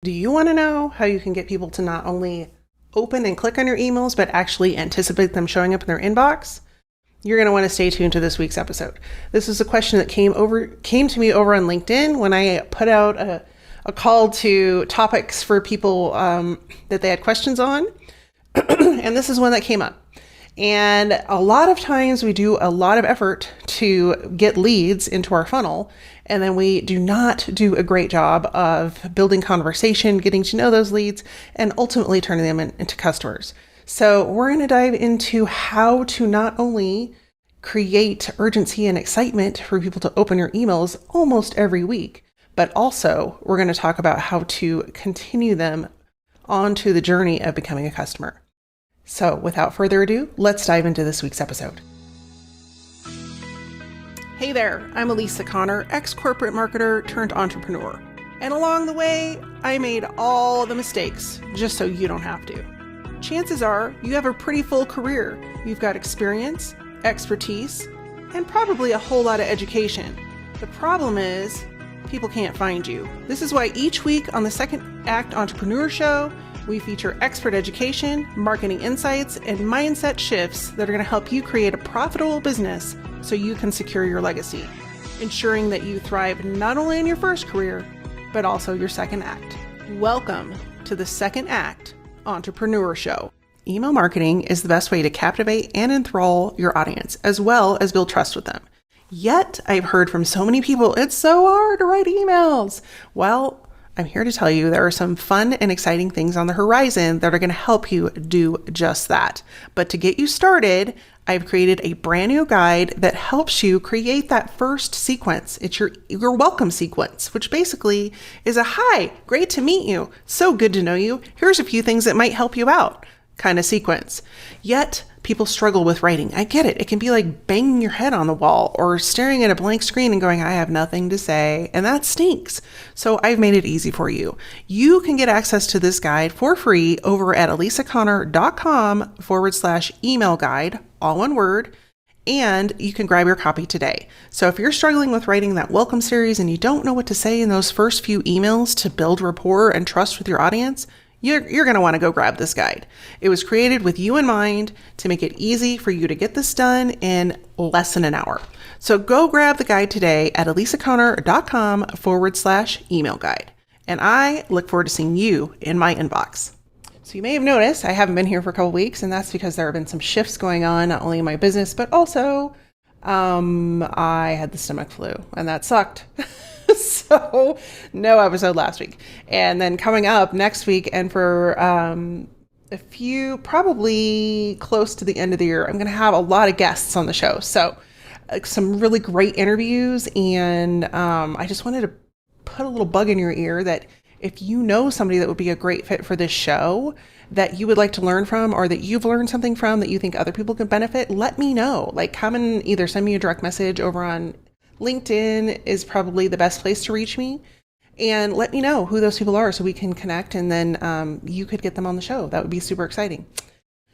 Do you want to know how you can get people to not only open and click on your emails, but actually anticipate them showing up in their inbox? You're going to want to stay tuned to this week's episode. This is a question that came to me over on LinkedIn when I put out a call to topics for people that they had questions on. And this is one that came up. And a lot of times we do a lot of effort to get leads into our funnel, and then we do not do a great job of building conversation, getting to know those leads, and ultimately turning them into customers. So we're going to dive into how to not only create urgency and excitement for people to open your emails almost every week, but also we're going to talk about how to continue them onto the journey of becoming a customer. So without further ado, let's dive into this week's episode. Hey there, I'm Elisa Connor, ex-corporate marketer turned entrepreneur. And along the way, I made all the mistakes just so you don't have to. Chances are you have a pretty full career. You've got experience, expertise, and probably a whole lot of education. The problem is people can't find you. This is why each week on the Second Act Entrepreneur Show, we feature expert education, marketing insights, and mindset shifts that are going to help you create a profitable business so you can secure your legacy, ensuring that you thrive not only in your first career, but also your second act. Welcome to the Second Act Entrepreneur Show. Email marketing is the best way to captivate and enthrall your audience, as well as build trust with them. Yet, I've heard from so many people, it's so hard to write emails. Well, I'm here to tell you there are some fun and exciting things on the horizon that are going to help you do just that. But to get you started, I've created a brand new guide that helps you create that first sequence. It's your welcome sequence, which basically is a hi, great to meet you, so good to know you, here's a few things that might help you out kind of sequence. Yet people struggle with writing. I get it. It can be like banging your head on the wall or staring at a blank screen and going, I have nothing to say. And that stinks. So I've made it easy for you. You can get access to this guide for free over at elisaconnor.com/email guide, all one word. And you can grab your copy today. So if you're struggling with writing that welcome series and you don't know what to say in those first few emails to build rapport and trust with your audience, you're going to want to go grab this guide. It was created with you in mind to make it easy for you to get this done in less than an hour. So go grab the guide today at elisaconnor.com/email guide. And I look forward to seeing you in my inbox. So you may have noticed I haven't been here for a couple weeks, and that's because there have been some shifts going on, not only in my business, but also I had the stomach flu, and that sucked. So no episode last week. And then coming up next week and for a few, probably close to the end of the year, I'm going to have a lot of guests on the show. So some really great interviews. And I just wanted to put a little bug in your ear that if you know somebody that would be a great fit for this show that you would like to learn from, or that you've learned something from that you think other people could benefit, let me know. Like, come and either send me a direct message over on LinkedIn is probably the best place to reach me, and let me know who those people are so we can connect, and then you could get them on the show. That would be super exciting.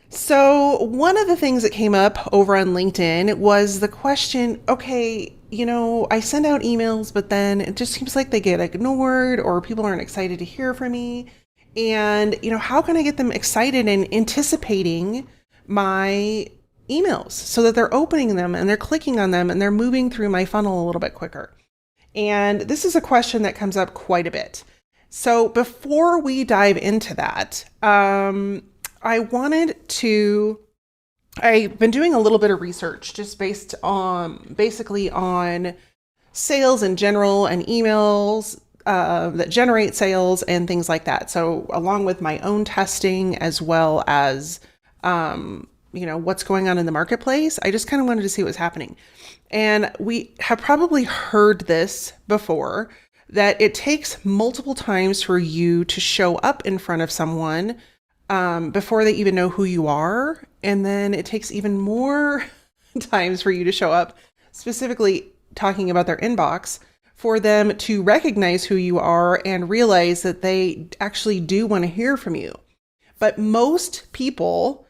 So one of the things that came up over on LinkedIn was the question, okay, I send out emails, but then it just seems like they get ignored or people aren't excited to hear from me. And, how can I get them excited and anticipating my emails so that they're opening them and they're clicking on them and they're moving through my funnel a little bit quicker? And this is a question that comes up quite a bit. So before we dive into that, I've been doing a little bit of research just based on basically on sales in general and emails that generate sales and things like that. So along with my own testing as well as what's going on in the marketplace, I just kind of wanted to see what was happening. And we have probably heard this before, that it takes multiple times for you to show up in front of someone before they even know who you are. And then it takes even more times for you to show up, specifically talking about their inbox, for them to recognize who you are and realize that they actually do want to hear from you. But most people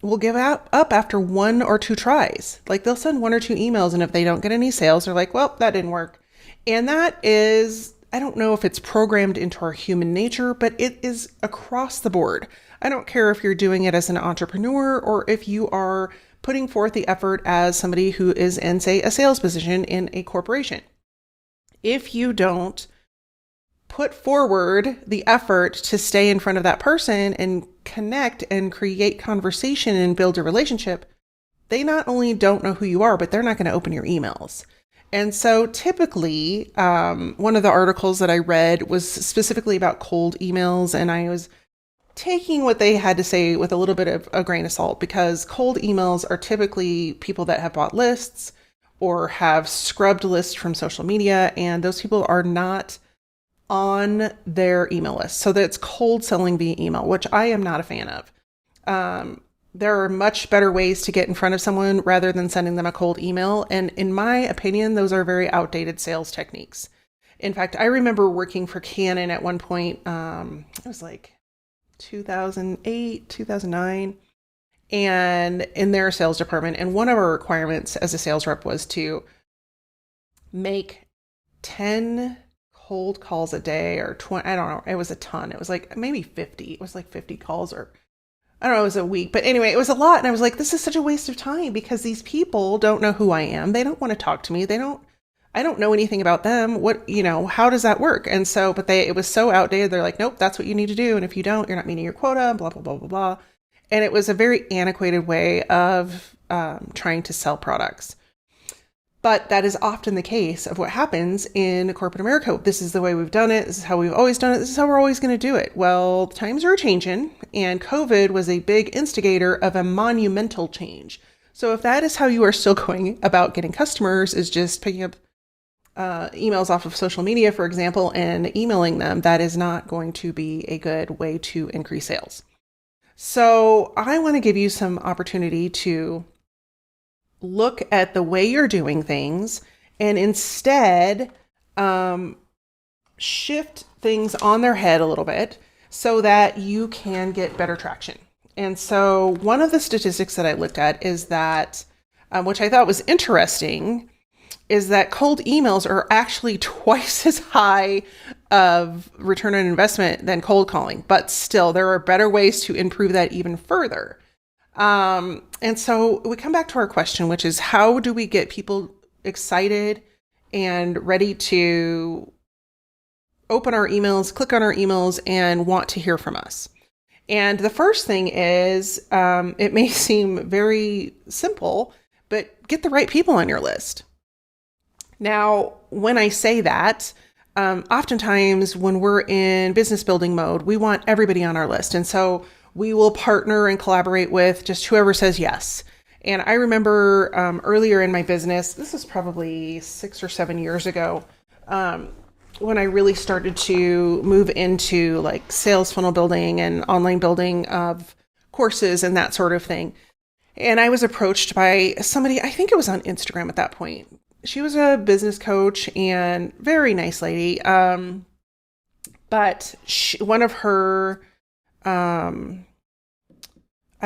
will give up after one or two tries. Like, they'll send one or two emails, and if they don't get any sales, they're like, well, that didn't work. And that is I don't know if it's programmed into our human nature, but it is across the board. I don't care if you're doing it as an entrepreneur or if you are putting forth the effort as somebody who is in, say, a sales position in a corporation. If you don't put forward the effort to stay in front of that person and connect and create conversation and build a relationship, they not only don't know who you are, but they're not going to open your emails. And so typically, one of the articles that I read was specifically about cold emails, and I was taking what they had to say with a little bit of a grain of salt, because cold emails are typically people that have bought lists or have scrubbed lists from social media, and those people are not on their email list. So that's cold selling via email, which I am not a fan of. There are much better ways to get in front of someone rather than sending them a cold email. And in my opinion, those are very outdated sales techniques. In fact, I remember working for Canon at one point. It was like 2008, 2009, and in their sales department. And one of our requirements as a sales rep was to make 10 cold calls a day, or 20, I don't know. It was a ton. It was like maybe 50. It was like 50 calls, or I don't know, it was a week. But anyway, it was a lot. And I was like, this is such a waste of time, because these people don't know who I am. They don't want to talk to me. I don't know anything about them. How does that work? And so, but it was so outdated. They're like, nope, that's what you need to do. And if you don't, you're not meeting your quota, blah, blah, blah, blah, blah. And it was a very antiquated way of trying to sell products. But that is often the case of what happens in corporate America. This is the way we've done it. This is how we've always done it. This is how we're always going to do it. Well, times are changing, and COVID was a big instigator of a monumental change. So if that is how you are still going about getting customers, is just picking up emails off of social media, for example, and emailing them, that is not going to be a good way to increase sales. So I want to give you some opportunity to look at the way you're doing things and instead shift things on their head a little bit so that you can get better traction. And so one of the statistics that I looked at is that, which I thought was interesting, is that cold emails are actually twice as high of return on investment than cold calling, but still there are better ways to improve that even further. And so we come back to our question, which is, how do we get people excited and ready to open our emails, click on our emails, and want to hear from us? And the first thing is, it may seem very simple, but get the right people on your list. Now, when I say that, oftentimes when we're in business building mode, we want everybody on our list. And so we will partner and collaborate with just whoever says yes. And I remember earlier in my business, this is probably 6 or 7 years ago, when I really started to move into like sales funnel building and online building of courses and that sort of thing. And I was approached by somebody, I think it was on Instagram at that point. She was a business coach and very nice lady. But one of her, I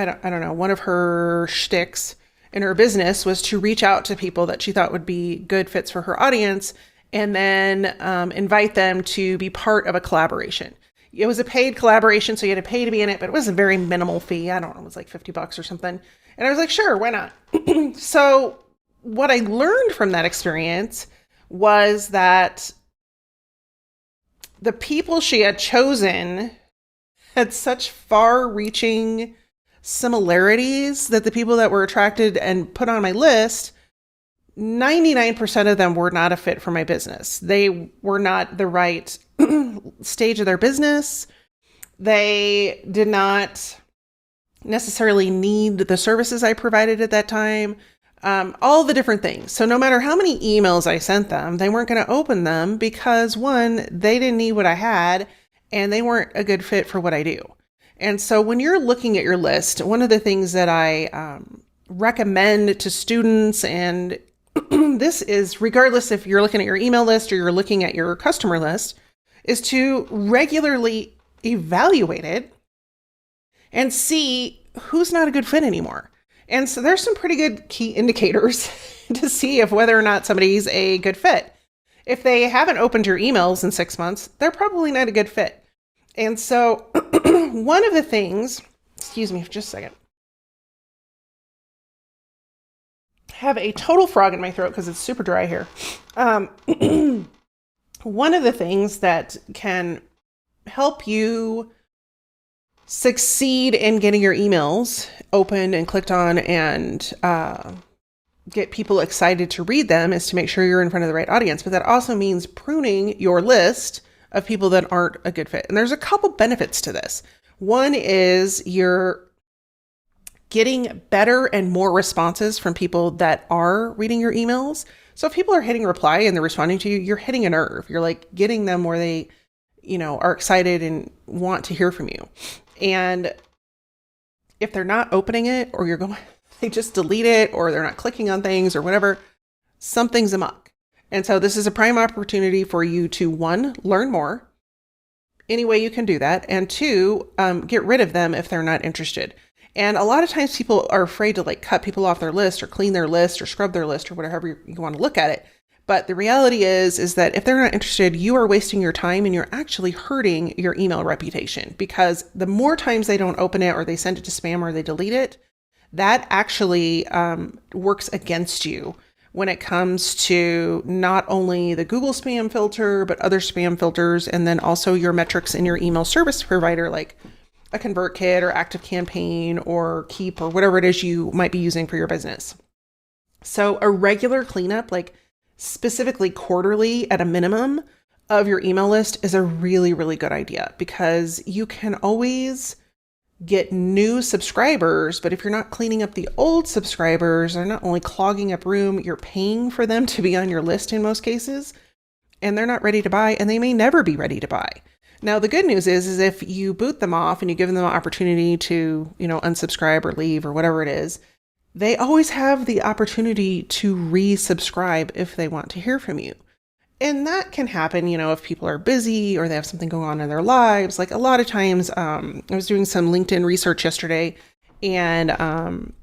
don't know, one of her shticks in her business was to reach out to people that she thought would be good fits for her audience and then invite them to be part of a collaboration. It was a paid collaboration, so you had to pay to be in it, but it was a very minimal fee. I don't know, it was like $50 or something. And I was like, sure, why not? So what I learned from that experience was that the people she had chosen had such far-reaching similarities that the people that were attracted and put on my list, 99% of them were not a fit for my business. They were not the right stage of their business. They did not necessarily need the services I provided at that time. All the different things. So no matter how many emails I sent them, they weren't going to open them because, one, they didn't need what I had and they weren't a good fit for what I do. And so when you're looking at your list, one of the things that I recommend to students, and this is regardless if you're looking at your email list or you're looking at your customer list, is to regularly evaluate it and see who's not a good fit anymore. And so there's some pretty good key indicators to see if whether or not somebody's a good fit. If they haven't opened your emails in 6 months, they're probably not a good fit. And so one of the things, excuse me for just a second, have a total frog in my throat because it's super dry here. One of the things that can help you succeed in getting your emails opened and clicked on and get people excited to read them is to make sure you're in front of the right audience. But that also means pruning your list of people that aren't a good fit. And there's a couple benefits to this. One is you're getting better and more responses from people that are reading your emails. So if people are hitting reply and they're responding to you, you're hitting a nerve. You're like getting them where they, are excited and want to hear from you. And if they're not opening it or they just delete it or they're not clicking on things or whatever, something's amok. And so this is a prime opportunity for you to, one, learn more any way you can do that. And two, get rid of them if they're not interested. And a lot of times people are afraid to cut people off their list or clean their list or scrub their list or whatever you want to look at it. But the reality is that if they're not interested, you are wasting your time and you're actually hurting your email reputation, because the more times they don't open it or they send it to spam or they delete it, that actually works against you when it comes to not only the Google spam filter, but other spam filters, and then also your metrics in your email service provider, like a ConvertKit or ActiveCampaign or Keep or whatever it is you might be using for your business. So a regular cleanup, specifically quarterly at a minimum of your email list, is a really, really good idea, because you can always get new subscribers, but if you're not cleaning up the old subscribers, they're not only clogging up room, you're paying for them to be on your list in most cases, and they're not ready to buy, and they may never be ready to buy. Now, the good news is if you boot them off and you give them the opportunity to, unsubscribe or leave or whatever it is, they always have the opportunity to resubscribe if they want to hear from you. And that can happen, if people are busy or they have something going on in their lives. Like a lot of times, I was doing some LinkedIn research yesterday, and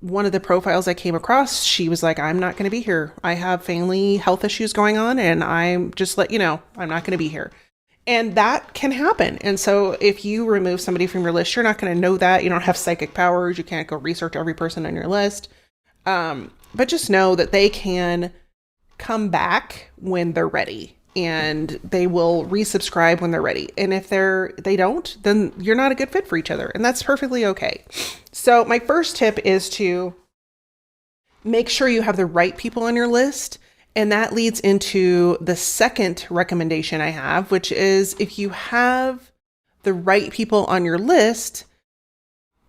one of the profiles I came across, she was like, I'm not going to be here. I have family health issues going on, and I'm just I'm not going to be here. And that can happen. And so if you remove somebody from your list, you're not going to know that. You don't have psychic powers. You can't go research every person on your list. But just know that they can come back when they're ready, and they will resubscribe when they're ready. And if they don't, then you're not a good fit for each other. And that's perfectly okay. So my first tip is to make sure you have the right people on your list. And that leads into the second recommendation I have, which is if you have the right people on your list,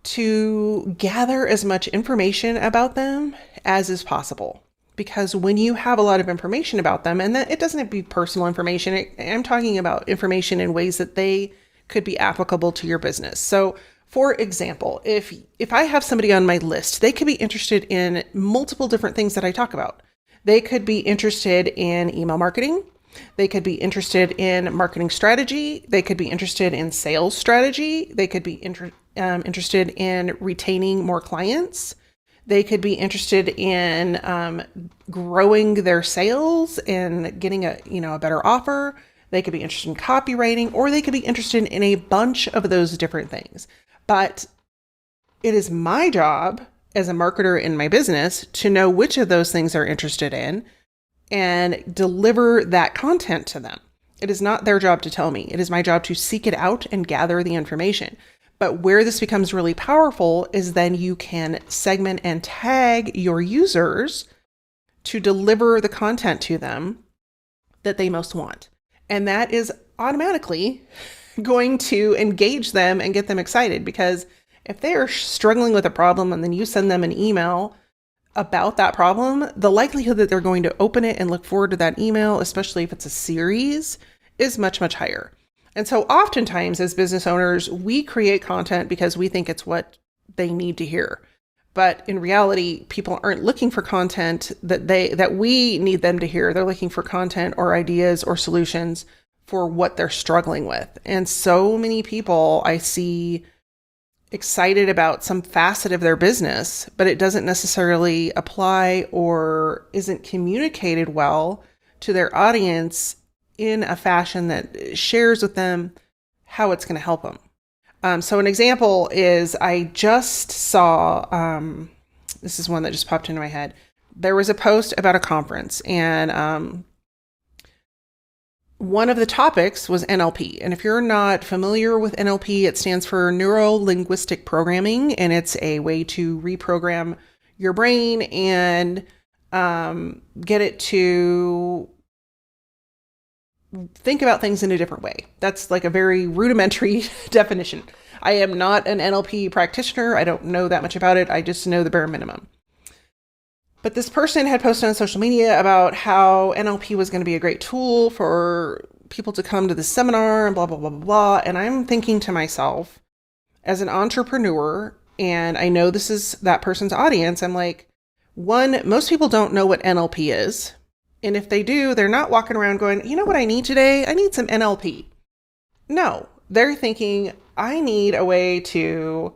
to gather as much information about them as is possible. Because when you have a lot of information about them, and that it doesn't have to be personal information, I'm talking about information in ways that they could be applicable to your business. So for example, if I have somebody on my list, they could be interested in multiple different things that I talk about. They could be interested in email marketing. They could be interested in marketing strategy. They could be interested in sales strategy. They could be interested in retaining more clients. They could be interested in growing their sales and getting a better offer. They could be interested in copywriting, or they could be interested in a bunch of those different things. But it is my job as a marketer in my business to know which of those things they're interested in and deliver that content to them. It is not their job to tell me. It is my job to seek it out and gather the information. But where this becomes really powerful is then you can segment and tag your users to deliver the content to them that they most want. And that is automatically going to engage them and get them excited, because if they are struggling with a problem and then you send them an email about that problem, the likelihood that they're going to open it and look forward to that email, especially if it's a series, is much, much higher. And so oftentimes as business owners, we create content because we think it's what they need to hear. But in reality, people aren't looking for content that we need them to hear. They're looking for content or ideas or solutions for what they're struggling with. And so many people I see excited about some facet of their business, but it doesn't necessarily apply or isn't communicated well to their audience in a fashion that shares with them how it's going to help them. So an example is I just saw, this is one that just popped into my head. There was a post about a conference, and one of the topics was NLP. And if you're not familiar with NLP, it stands for Neuro-Linguistic Programming, and it's a way to reprogram your brain and get it to think about things in a different way. That's like a very rudimentary definition. I am not an NLP practitioner. I don't know that much about it. I just know the bare minimum. But this person had posted on social media about how NLP was going to be a great tool for people to come to the seminar and blah, blah, blah, blah, blah. And I'm thinking to myself, as an entrepreneur, and I know this is that person's audience, I'm like, one, most people don't know what NLP is. And if they do, they're not walking around going, you know what I need today? I need some NLP. No, they're thinking, I need a way to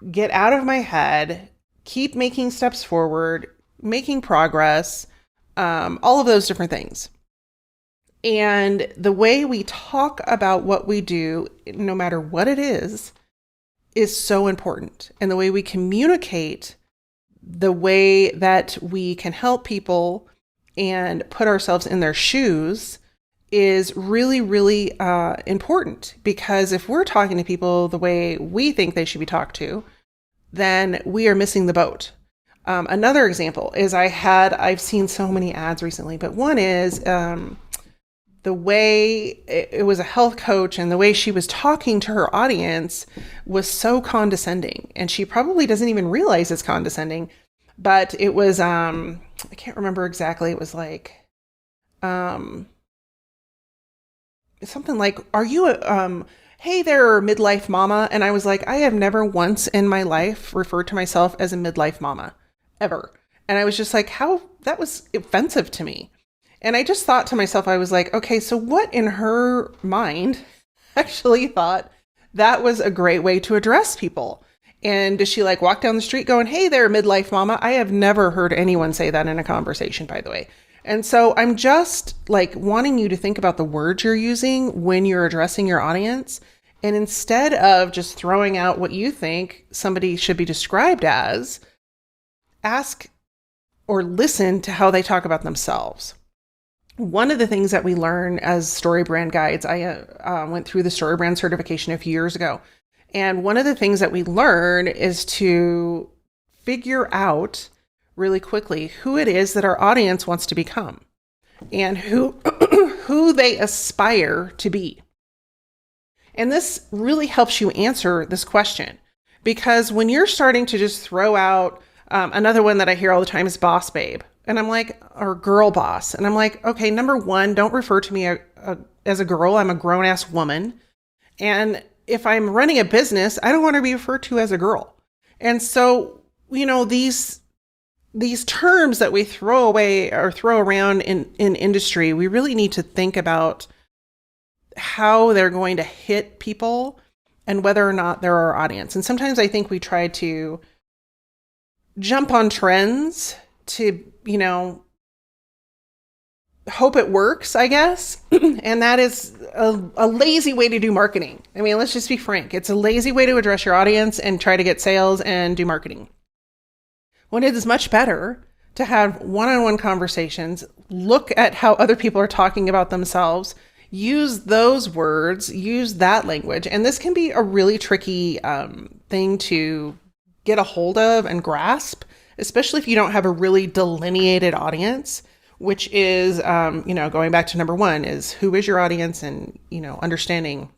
get out of my head, keep making steps forward, making progress, all of those different things. And the way we talk about what we do, no matter what it is so important. And the way we communicate, the way that we can help people and put ourselves in their shoes is really, really important. Because if we're talking to people the way we think they should be talked to, then we are missing the boat. Another example is I've seen so many ads recently, but one is the way it was a health coach, and the way she was talking to her audience was so condescending. And she probably doesn't even realize it's condescending, but it was, I can't remember exactly. It was like, something like, are you hey there, midlife mama? And I was like, I have never once in my life referred to myself as a midlife mama, ever. And I was just like, how, that was offensive to me. And I just thought to myself, I was like, okay, so what in her mind actually thought that was a great way to address people? And does she like walk down the street going, hey there, midlife mama? I have never heard anyone say that in a conversation, by the way. And so I'm just like wanting you to think about the words you're using when you're addressing your audience. And instead of just throwing out what you think somebody should be described as, ask or listen to how they talk about themselves. One of the things that we learn as story brand guides, I went through the story brand certification a few years ago. And one of the things that we learn is to figure out really quickly who it is that our audience wants to become and who they aspire to be. And this really helps you answer this question, because when you're starting to just throw out, another one that I hear all the time is boss babe. And I'm like, or girl boss. And I'm like, okay, number one, don't refer to me as a girl. I'm a grown ass woman. And if I'm running a business, I don't want to be referred to as a girl. And so, you know, these terms that we throw away or throw around in industry, we really need to think about how they're going to hit people and whether or not they're our audience. And sometimes I think we try to jump on trends to, you know, hope it works, I guess. And that is a lazy way to do marketing. I mean, let's just be frank. It's a lazy way to address your audience and try to get sales and do marketing. When it is much better to have one-on-one conversations, look at how other people are talking about themselves, use those words, use that language. And this can be a really tricky thing to get a hold of and grasp, especially if you don't have a really delineated audience, which is, going back to number one, is who is your audience, and, understanding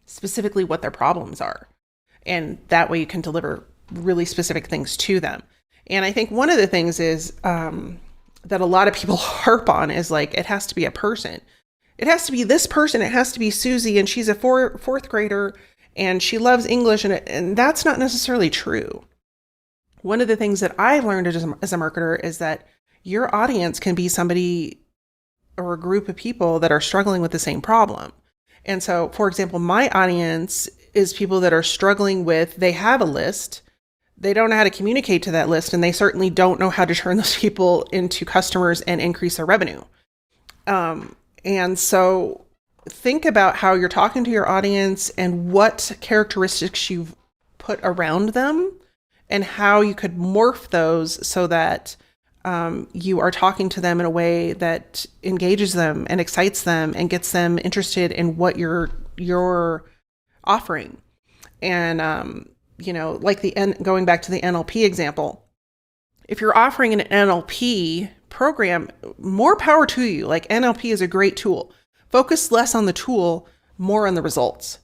specifically what their problems are. And that way you can deliver really specific things to them. And I think one of the things is that a lot of people harp on is like, it has to be a person. It has to be this person. It has to be Susie, and she's a fourth grader and she loves English. And that's not necessarily true. One of the things that I've learned as a marketer is that your audience can be somebody or a group of people that are struggling with the same problem. And so, for example, my audience is people that are struggling with, they have a list, they don't know how to communicate to that list, and they certainly don't know how to turn those people into customers and increase their revenue. And so think about how you're talking to your audience and what characteristics you've put around them and how you could morph those so that you are talking to them in a way that engages them and excites them and gets them interested in what you're offering. And, like going back to the NLP example, if you're offering an NLP program, more power to you. Like NLP is a great tool. Focus less on the tool, more on the results.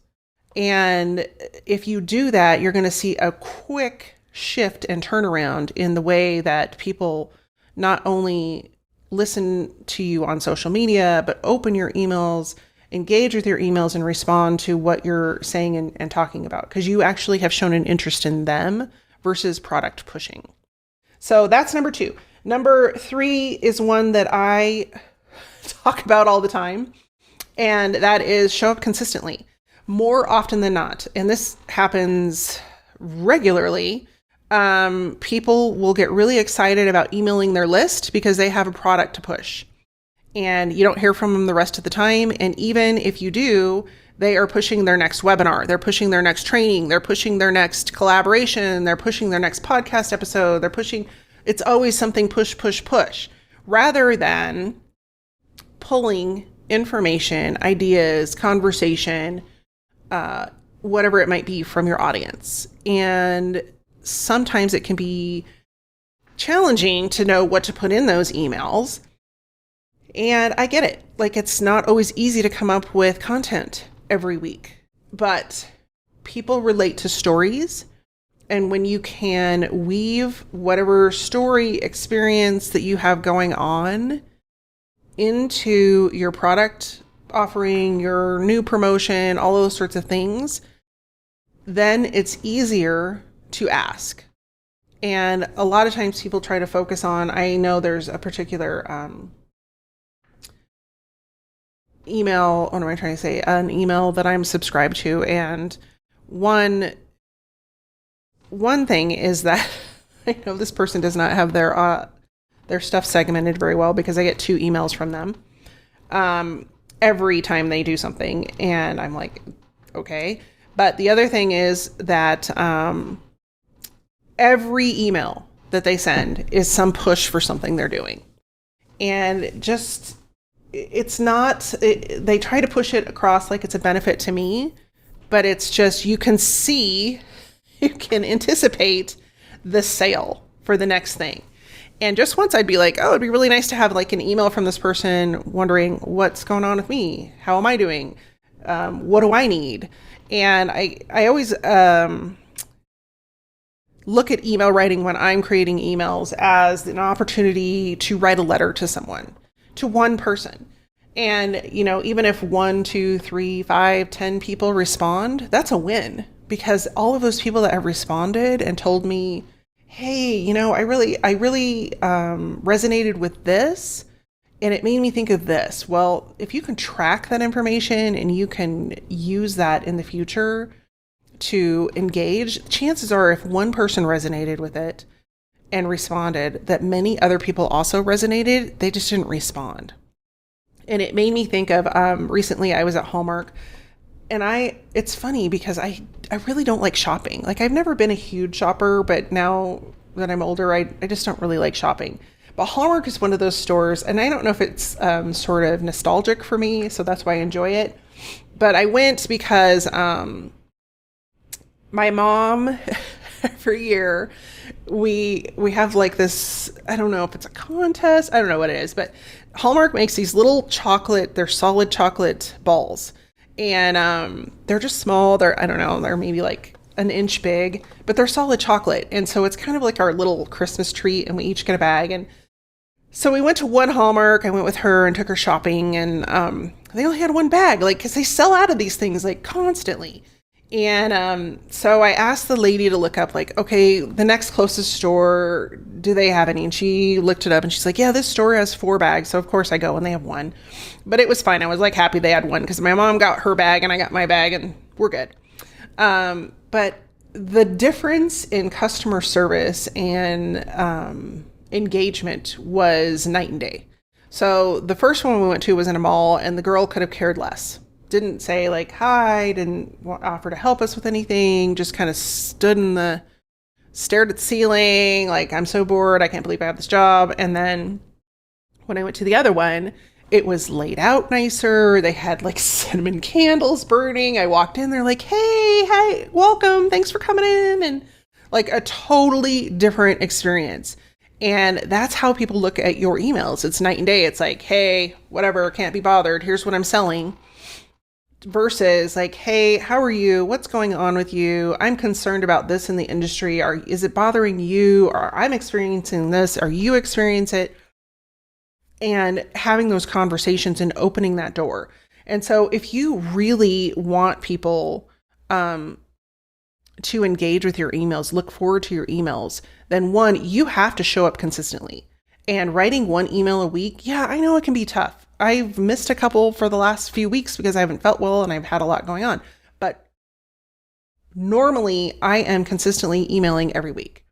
And if you do that, you're going to see a quick shift and turnaround in the way that people not only listen to you on social media, but open your emails, engage with your emails, and respond to what you're saying and talking about, because you actually have shown an interest in them versus product pushing. So that's number 2. Number 3 is one that I talk about all the time, and that is show up consistently, more often than not. And this happens regularly. People will get really excited about emailing their list because they have a product to push, and you don't hear from them the rest of the time. And even if you do, they are pushing their next webinar. They're pushing their next training. They're pushing their next collaboration. They're pushing their next podcast episode. It's always something push, push, push, rather than pulling information, ideas, conversation, whatever it might be from your audience. And sometimes it can be challenging to know what to put in those emails. And I get it. Like, it's not always easy to come up with content every week, but people relate to stories. And when you can weave whatever story experience that you have going on into your product offering, your new promotion, all those sorts of things, then it's easier to ask. And a lot of times people try to focus on, I know there's a particular email, what am I trying to say? An email that I'm subscribed to. And one thing is that I know this person does not have their stuff segmented very well, because I get 2 emails from them every time they do something. And I'm like, okay. But the other thing is that every email that they send is some push for something they're doing. And just, they try to push it across like it's a benefit to me, but it's just, you can anticipate the sale for the next thing. And just once I'd be like, oh, it'd be really nice to have like an email from this person wondering what's going on with me. How am I doing? What do I need? And I always look at email writing when I'm creating emails as an opportunity to write a letter to someone, to one person. And, even if 1, 2, 3, 5, 10 people respond, that's a win, because all of those people that have responded and told me, hey, I really resonated with this, and it made me think of this. Well, if you can track that information and you can use that in the future to engage, chances are if one person resonated with it and responded, that many other people also resonated, they just didn't respond. And it made me think of, recently I was at Hallmark, and it's funny because I really don't like shopping. Like, I've never been a huge shopper, but now that I'm older, I just don't really like shopping. But Hallmark is one of those stores, and I don't know if it's sort of nostalgic for me, so that's why I enjoy it. But I went because my mom, every year, we have like this, I don't know if it's a contest, I don't know what it is, but Hallmark makes these little they're solid chocolate balls. And they're just small. They're maybe like an inch big, but they're solid chocolate. And so it's kind of like our little Christmas treat, and we each get a bag. And so we went to one Hallmark. I went with her and took her shopping, and they only had one bag, like, because they sell out of these things like constantly. And so I asked the lady to look up, like, okay, the next closest store, do they have any? And she looked it up, and she's like, yeah, this store has 4 bags. So of course I go, and they have 1. But it was fine. I was like happy they had 1, because my mom got her bag and I got my bag, and we're good. But the difference in customer service and engagement was night and day. So the first one we went to was in a mall, and the girl could have cared less. Didn't say like hi, didn't offer to help us with anything, just kind of stared at the ceiling like, I'm so bored, I can't believe I have this job. And then when I went to the other one, it was laid out nicer. They had like cinnamon candles burning. I walked in, they're like, hey, hi, welcome, thanks for coming in. And like a totally different experience. And that's how people look at your emails. It's night and day. It's like, hey, whatever, can't be bothered, here's what I'm selling. Versus like, hey, how are you? What's going on with you? I'm concerned about this in the industry. Is it bothering you? Or I'm experiencing this. Are you experiencing it? And having those conversations and opening that door. And so if you really want people to engage with your emails, look forward to your emails, then one, you have to show up consistently. And writing one email a week, yeah, I know it can be tough. I've missed a couple for the last few weeks because I haven't felt well and I've had a lot going on. But normally I am consistently emailing every week.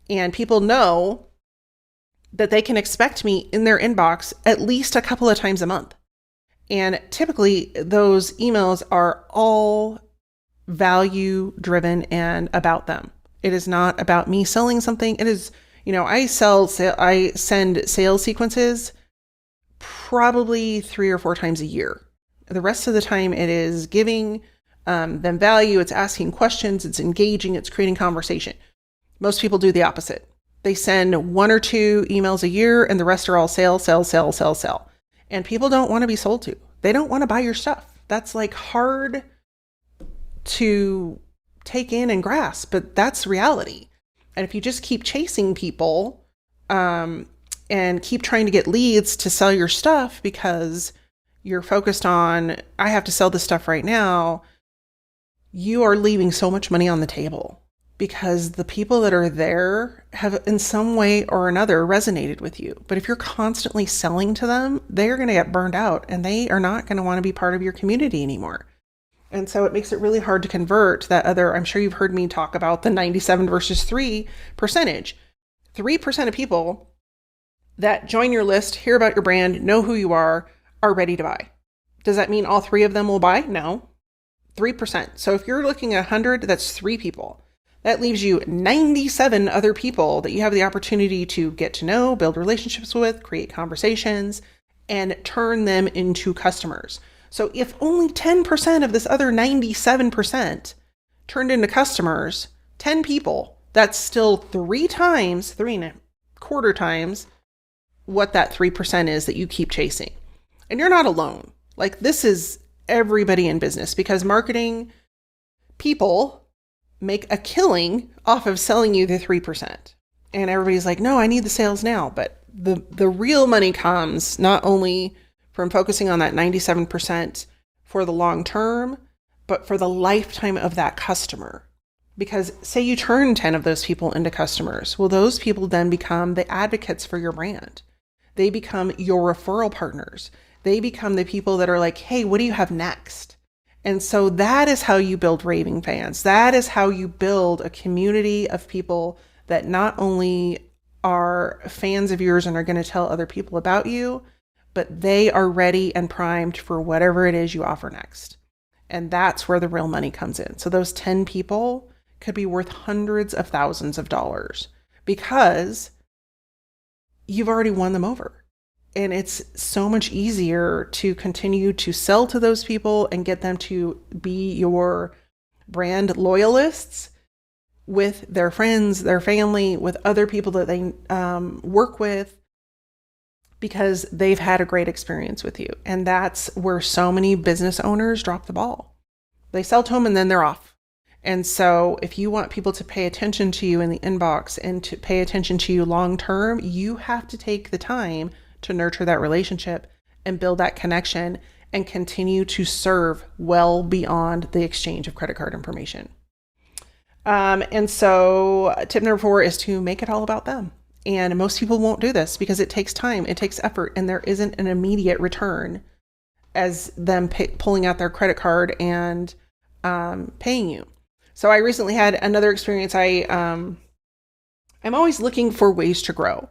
And people know that they can expect me in their inbox at least a couple of times a month. And typically those emails are all value driven and about them. It is not about me selling something. It is, I send sales sequences probably 3 or 4 times a year. The rest of the time it is giving them value. It's asking questions. It's engaging. It's creating conversation. Most people do the opposite. They send 1 or 2 emails a year and the rest are all sell. And people don't want to be sold to. They don't want to buy your stuff. That's like hard to take in and grasp, but that's reality. And if you just keep chasing people and keep trying to get leads to sell your stuff because you're focused on, I have to sell this stuff right now, you are leaving so much money on the table because the people that are there have in some way or another resonated with you. But if you're constantly selling to them, they're going to get burned out and they are not going to want to be part of your community anymore. And so it makes it really hard to convert that other, I'm sure you've heard me talk about the 97 versus 3 percentage. 3% of people that join your list, hear about your brand, know who you are ready to buy. Does that mean all 3 of them will buy? No. 3%. So if you're looking at 100, that's 3 people. That leaves you 97 other people that you have the opportunity to get to know, build relationships with, create conversations, and turn them into customers. So if only 10% of this other 97% turned into customers, 10 people, that's still 3.25 times what that 3% is that you keep chasing. And you're not alone. Like this is everybody in business because marketing people make a killing off of selling you the 3%. And everybody's like, no, I need the sales now. But the real money comes not only from focusing on that 97% for the long term, but for the lifetime of that customer. Because say you turn 10 of those people into customers, well, those people then become the advocates for your brand. They become your referral partners. They become the people that are like, hey, what do you have next? And so that is how you build raving fans. That is how you build a community of people that not only are fans of yours and are going to tell other people about you, but they are ready and primed for whatever it is you offer next. And that's where the real money comes in. So those 10 people could be worth hundreds of thousands of dollars because you've already won them over. And it's so much easier to continue to sell to those people and get them to be your brand loyalists with their friends, their family, with other people that they work with, because they've had a great experience with you. And that's where so many business owners drop the ball. They sell to them and then they're off. And so if you want people to pay attention to you in the inbox and to pay attention to you long term, you have to take the time to nurture that relationship and build that connection and continue to serve well beyond the exchange of credit card information. And so tip number 4 is to make it all about them. And most people won't do this because it takes time, it takes effort, and there isn't an immediate return as them pulling out their credit card and paying you. So I recently had another experience. I'm always looking for ways to grow.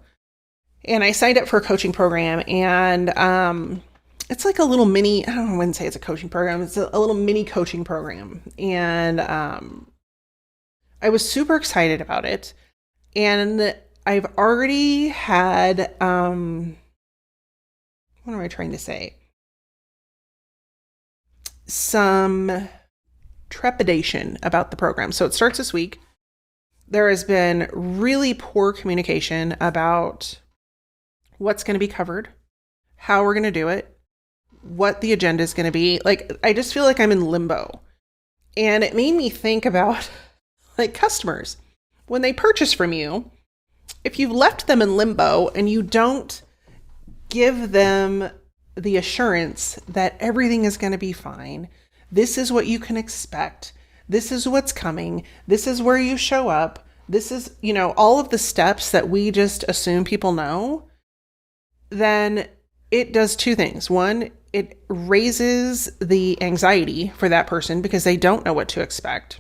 And I signed up for a coaching program, and it's like a little mini, I wouldn't say it's a coaching program. It's a little mini coaching program. And I was super excited about it. And I've already had, what am I trying to say? Some trepidation about the program. So it starts this week. There has been really poor communication about what's going to be covered, how we're going to do it, what the agenda is going to be. Like, I just feel like I'm in limbo. And it made me think about like customers. When they purchase from you, if you've left them in limbo and you don't give them the assurance that everything is going to be fine, this is what you can expect, this is what's coming, this is where you show up, this is, all of the steps that we just assume people know, then it does two things. One, it raises the anxiety for that person because they don't know what to expect.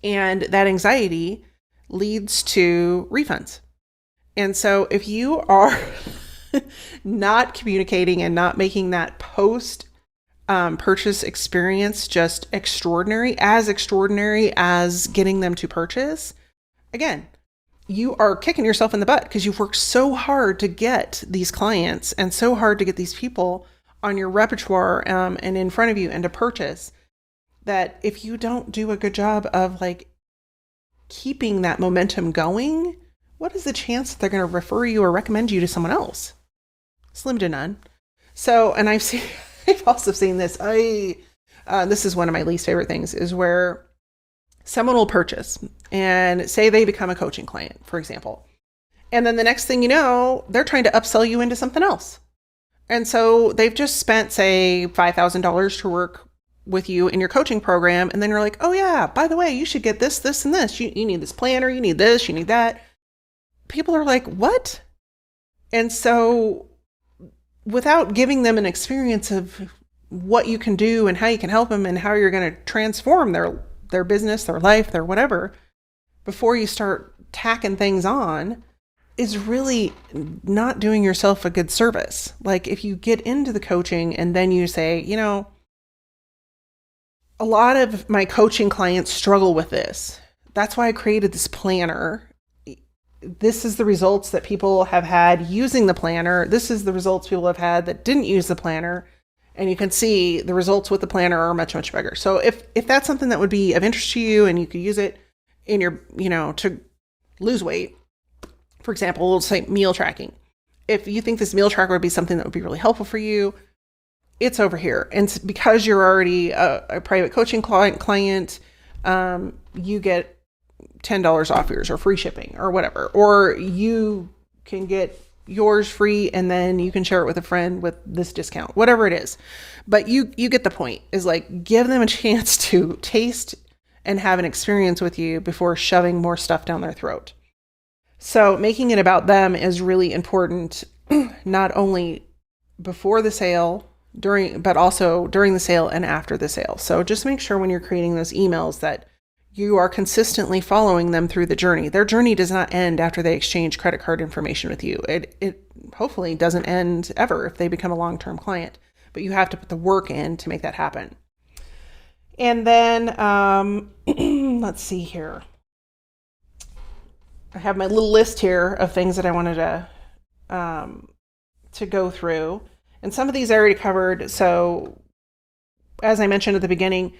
And that anxiety leads to refunds. And so if you are not communicating and not making that post purchase experience just extraordinary as getting them to purchase, again, you are kicking yourself in the butt because you've worked so hard to get these clients and so hard to get these people on your repertoire and in front of you and to purchase, that if you don't do a good job of like keeping that momentum going, what is the chance that they're going to refer you or recommend you to someone else? Slim to none. So, and I've also seen this. This is one of my least favorite things, is where someone will purchase and say they become a coaching client, for example. And then the next thing you know, they're trying to upsell you into something else. And so they've just spent, say, $5,000 to work with you in your coaching program. And then you're like, oh yeah, by the way, you should get this, this, and this. You need this planner, you need this, you need that. People are like, what? And so without giving them an experience of what you can do and how you can help them and how you're going to transform their business, their life, their whatever, before you start tacking things on, is really not doing yourself a good service. Like, if you get into the coaching and then you say, a lot of my coaching clients struggle with this. That's why I created this planner. This is the results that people have had using the planner. This is the results people have had that didn't use the planner. And you can see the results with the planner are much, much bigger. So if that's something that would be of interest to you and you could use it in your, to lose weight, for example, let's say meal tracking. If you think this meal tracker would be something that would be really helpful for you, it's over here. And because you're already a private coaching client, you get $10 off yours or free shipping or whatever. Or you can get yours free and then you can share it with a friend with this discount, whatever it is. But you get the point, is like, give them a chance to taste and have an experience with you before shoving more stuff down their throat. So making it about them is really important, not only before the sale, but also during the sale and after the sale. So just make sure when you're creating those emails that you are consistently following them through the journey. Their journey does not end after they exchange credit card information with you. It hopefully doesn't end ever if they become a long-term client, but you have to put the work in to make that happen. And then, let's see here. I have my little list here of things that I wanted to go through. And some of these I already covered. So as I mentioned at the beginning,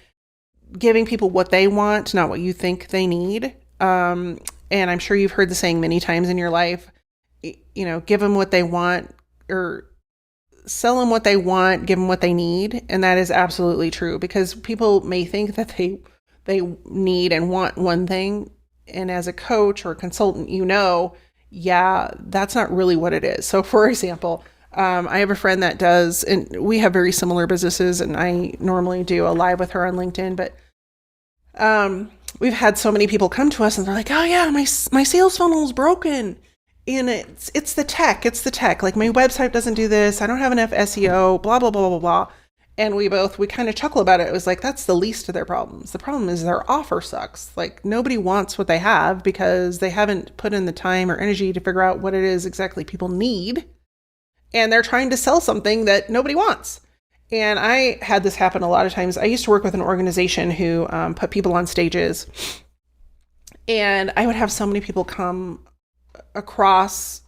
giving people what they want, not what you think they need. And I'm sure you've heard the saying many times in your life, give them what they want, or sell them what they want, give them what they need. And that is absolutely true, because people may think that they need and want one thing. And as a coach or a consultant, that's not really what it is. So for example, I have a friend that does, and we have very similar businesses, and I normally do a live with her on LinkedIn, but we've had so many people come to us and they're like, oh yeah, my sales funnel is broken. And it's the tech. Like, my website doesn't do this. I don't have enough SEO, blah, blah, blah, blah, blah. And we kind of chuckle about it. It was like, that's the least of their problems. The problem is their offer sucks. Like, nobody wants what they have because they haven't put in the time or energy to figure out what it is exactly people need. And they're trying to sell something that nobody wants. And I had this happen a lot of times. I used to work with an organization who put people on stages. And I would have so many people come across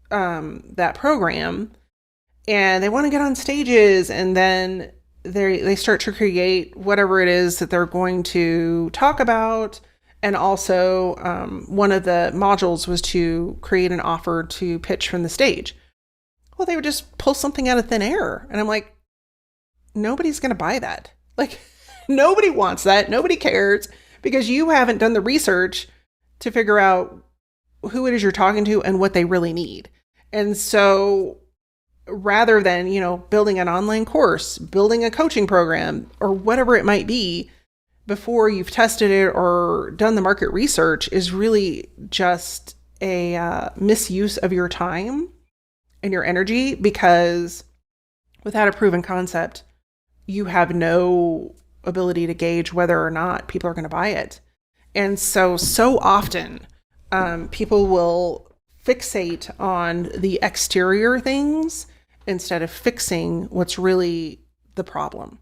that program, and they want to get on stages, and then they start to create whatever it is that they're going to talk about. And also, one of the modules was to create an offer to pitch from the stage. Well, they would just pull something out of thin air. And I'm like, nobody's going to buy that. Like, nobody wants that. Nobody cares, because you haven't done the research to figure out who it is you're talking to and what they really need. And so rather than, building an online course, building a coaching program, or whatever it might be, before you've tested it or done the market research, is really just a misuse of your time and your energy, because without a proven concept, you have no ability to gauge whether or not people are going to buy it. And so often people will fixate on the exterior things instead of fixing what's really the problem.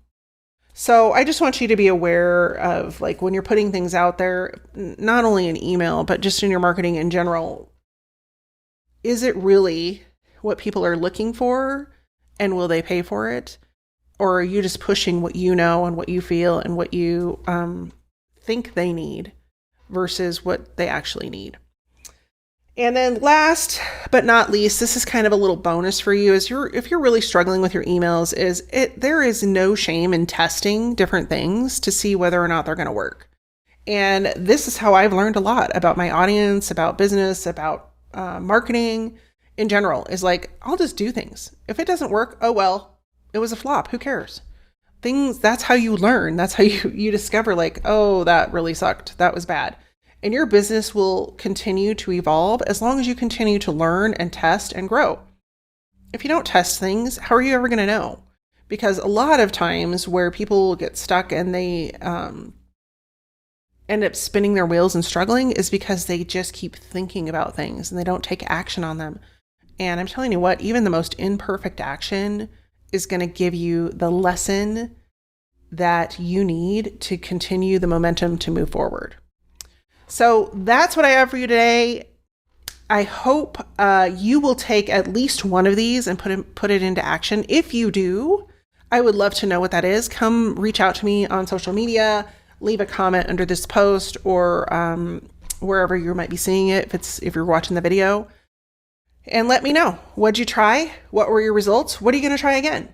So I just want you to be aware of, like, when you're putting things out there, not only in email, but just in your marketing in general, is it really what people are looking for, and will they pay for it? Or are you just pushing what you know and what you feel and what you think they need versus what they actually need? And then last but not least, this is kind of a little bonus for you, if you're really struggling with your emails, there is no shame in testing different things to see whether or not they're going to work. And this is how I've learned a lot about my audience, about business, about marketing in general, is like, I'll just do things. If it doesn't work, oh well, it was a flop. Who cares? That's how you learn. That's how you discover, like, oh, that really sucked. That was bad. And your business will continue to evolve as long as you continue to learn and test and grow. If you don't test things, how are you ever going to know? Because a lot of times where people get stuck and they end up spinning their wheels and struggling is because they just keep thinking about things and they don't take action on them. And I'm telling you what, even the most imperfect action is going to give you the lesson that you need to continue the momentum to move forward. So that's what I have for you today. I hope you will take at least one of these and put it into action. If you do, I would love to know what that is. Come reach out to me on social media, leave a comment under this post, or wherever you might be seeing it, if you're watching the video, and let me know. What'd you try? What were your results? What are you going to try again?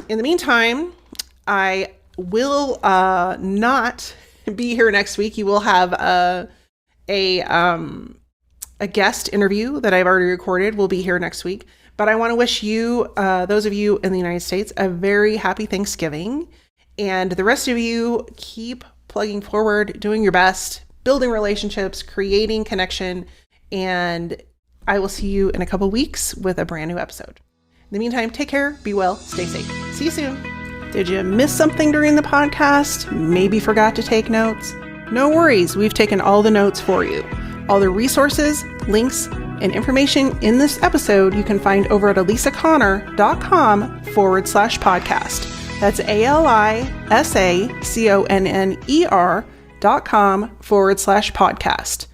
In the meantime, I will not be here next week. You will have a guest interview that I've already recorded. Will be here next week. But I want to wish you, those of you in the United States, a very happy Thanksgiving. And the rest of you, keep plugging forward, doing your best, building relationships, creating connection. And I will see you in a couple weeks with a brand new episode. In the meantime, take care, be well, stay safe. See you soon. Did you miss something during the podcast? Maybe forgot to take notes? No worries, we've taken all the notes for you. All the resources, links, and information in this episode you can find over at alisaconner.com/podcast. That's ALISACONNER.com/podcast.